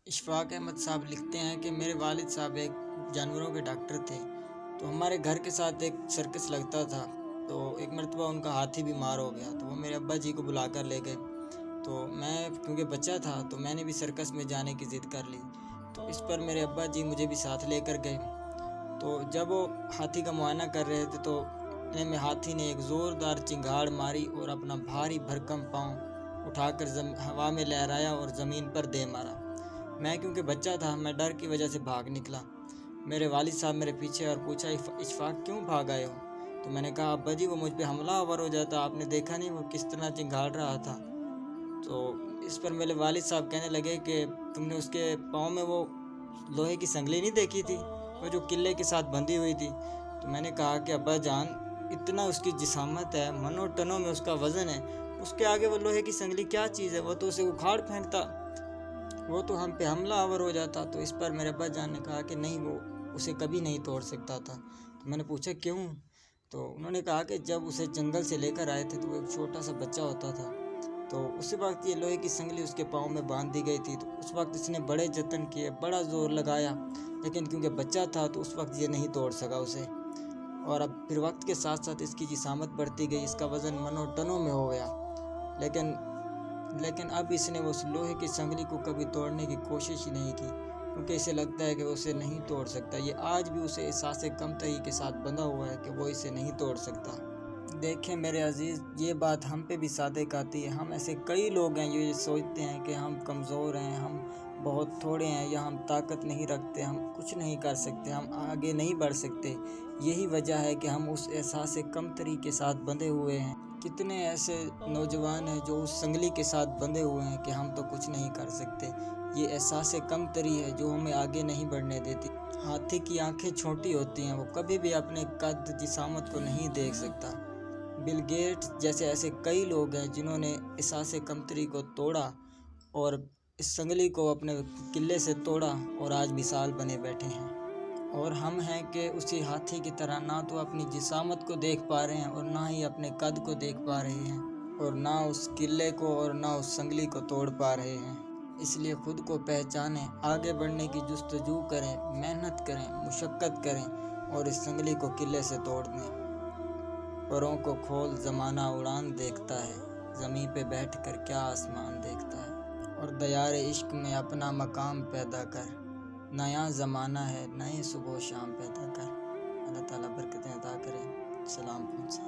اشفاق احمد صاحب لکھتے ہیں کہ میرے والد صاحب ایک جانوروں کے ڈاکٹر تھے، تو ہمارے گھر کے ساتھ ایک سرکس لگتا تھا۔ تو ایک مرتبہ ان کا ہاتھی بیمار ہو گیا، تو وہ میرے ابا جی کو بلا کر لے گئے۔ تو میں کیونکہ بچہ تھا تو میں نے بھی سرکس میں جانے کی ضد کر لی، تو اس پر میرے ابا جی مجھے بھی ساتھ لے کر گئے۔ تو جب وہ ہاتھی کا معائنہ کر رہے تھے تو اتنے میں ہاتھی نے ایک زوردار چنگھاڑ ماری اور اپنا بھاری بھرکم پاؤں اٹھا کر ہوا میں لہرایا اور زمین پر دے مارا۔ میں کیونکہ بچہ تھا، میں ڈر کی وجہ سے بھاگ نکلا۔ میرے والد صاحب میرے پیچھے اور پوچھا، اشفاق کیوں بھاگ آئے ہو؟ تو میں نے کہا، ابا جی وہ مجھ پہ حملہ آور ہو جاتا، آپ نے دیکھا نہیں وہ کس طرح چنگھاڑ رہا تھا۔ تو اس پر میرے والد صاحب کہنے لگے کہ تم نے اس کے پاؤں میں وہ لوہے کی سنگلی نہیں دیکھی تھی، وہ جو قلعے کے ساتھ بندھی ہوئی تھی؟ تو میں نے کہا کہ ابا جان، اتنا اس کی جسامت ہے، منوں ٹنوں میں اس کا وزن ہے، اس کے آگے وہ لوہے کی سنگلی کیا چیز ہے؟ وہ تو اسے اکھاڑ پھینکتا، وہ تو ہم پہ حملہ آور ہو جاتا۔ تو اس پر میرے ابا جان نے کہا کہ نہیں، وہ اسے کبھی نہیں توڑ سکتا تھا۔ تو میں نے پوچھا کیوں؟ تو انہوں نے کہا کہ جب اسے جنگل سے لے کر آئے تھے تو وہ ایک چھوٹا سا بچہ ہوتا تھا، تو اسی وقت یہ لوہے کی سنگلی اس کے پاؤں میں باندھ دی گئی تھی۔ تو اس وقت اس نے بڑے جتن کیے، بڑا زور لگایا، لیکن کیونکہ بچہ تھا تو اس وقت یہ نہیں توڑ سکا اسے۔ اور اب پھر وقت کے ساتھ ساتھ اس کی جسامت بڑھتی گئی، اس کا وزن منوں ٹنوں میں ہو گیا، لیکن اب اس نے اس لوہے کی سنگلی کو کبھی توڑنے کی کوشش ہی نہیں کی، کیونکہ اسے لگتا ہے کہ وہ اسے نہیں توڑ سکتا۔ یہ آج بھی اسے احساس کمتری کے ساتھ بندھا ہوا ہے کہ وہ اسے نہیں توڑ سکتا۔ دیکھیں میرے عزیز، یہ بات ہم پہ بھی صادق آتی ہے۔ ہم ایسے کئی لوگ ہیں جو یہ سوچتے ہیں کہ ہم کمزور ہیں، ہم بہت تھوڑے ہیں، یا ہم طاقت نہیں رکھتے، ہم کچھ نہیں کر سکتے، ہم آگے نہیں بڑھ سکتے۔ یہی وجہ ہے کہ ہم اس احساس کمتری کے ساتھ بندھے ہوئے ہیں۔ کتنے ایسے نوجوان ہیں جو اس سنگلی کے ساتھ بندھے ہوئے ہیں کہ ہم تو کچھ نہیں کر سکتے۔ یہ احساس کمتری ہے جو ہمیں آگے نہیں بڑھنے دیتی۔ ہاتھی کی آنکھیں چھوٹی ہوتی ہیں، وہ کبھی بھی اپنے قد جسامت کو نہیں دیکھ سکتا۔ بل گیٹس جیسے ایسے کئی لوگ ہیں جنہوں نے احساس کمتری کو توڑا اور اس سنگلی کو اپنے قلعے سے توڑا اور آج مثال بنے بیٹھے ہیں۔ اور ہم ہیں کہ اسی ہاتھی کی طرح نہ تو اپنی جسامت کو دیکھ پا رہے ہیں اور نہ ہی اپنے قد کو دیکھ پا رہے ہیں، اور نہ اس قلعے کو اور نہ اس سنگلی کو توڑ پا رہے ہیں۔ اس لیے خود کو پہچانیں، آگے بڑھنے کی جستجو کریں، محنت کریں، مشقت کریں اور اس سنگلی کو قلعے سے توڑ دیں۔ پروں کو کھول، زمانہ اڑان دیکھتا ہے، زمیں پہ بیٹھ کر کیا آسمان دیکھتا ہے۔ اور دیار عشق میں اپنا مقام پیدا کر، نیا زمانہ ہے، نئے صبح و شام پیدا کر۔ اللہ تعالیٰ برکتیں عطا کرے۔ سلام سے